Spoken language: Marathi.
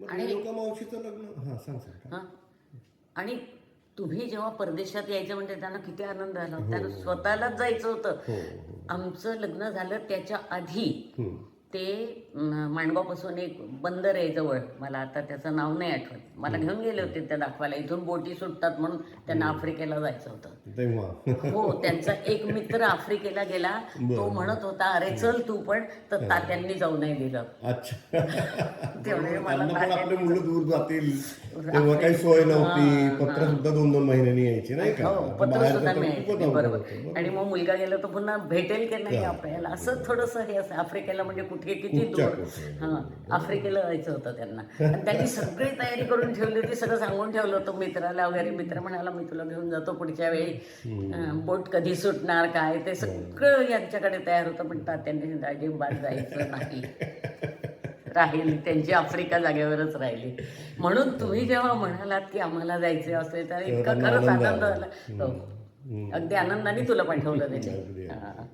आणि रेणुका मावशीचं लग्न, हां सांग सांग. हां आणि तुम्ही जेव्हा परदेशात यायचं म्हणजे त्यांना किती आनंद झाला. हो, त्यांना स्वतःलाच जायचं होतं. हो हो. आमचं लग्न झालं त्याच्या आधी हम्म. ते माणगावपासून एक बंदर आहे जवळ, मला आता त्याचं नाव नाही आठवत, मला घेऊन गेले होते त्या दाखवायला. इथून बोटी सुटतात म्हणून त्यांना आफ्रिकेला जायचं होतं. तेव्हा हो, त्यांचा एक मित्र आफ्रिकेला गेला. तो बरं. म्हणत होता अरे चल तू पण, तर तात्यांनी जाऊ नाही दिलं. अच्छा. तेवढे मला त्यांना पण आपले तात्यांनी मुलं दूर जातील तेव्हा काही सोय नव्हती. पत्र सुद्धा 2-2 महिन्यांनी यायची नाही का. हो, आता पत्र बाहेरचं सुद्धा तर मिळायचं खूपच नाही, अवघड बरोबर. होतं. बरोबर. आणि मग मुलगा गेला तर पुन्हा भेटेल की नाही काय? आपल्याला, असं थोडंसं हे असं. आफ्रिकेला म्हणजे कुठे किती खूपच्या दूर. कुठे. हां, आफ्रिकेला जायचं होतं त्यांना. आणि त्यांनी सगळी तयारी करून ठेवली होती, सगळं सांगून ठेवलं होतं मित्राला वगैरे. मित्र म्हणाला मी तुला घेऊन जातो पुढच्या वेळी, बोट कधी सुटणार काय ते सगळं यांच्याकडे तयार होतं. पण तात्यांनी अजिबात जायचं नाही, राहिली त्यांची आफ्रिका जागेवरच राहिली. म्हणून तुम्ही जेव्हा म्हणालात की आम्हाला जायचे असेल तर इतका त्यांना खरंच आनंद आनंद आला. झाला. हो, अगदी आनंदाने तुला पाठवलं अगदी, त्याने. अगदी. हां.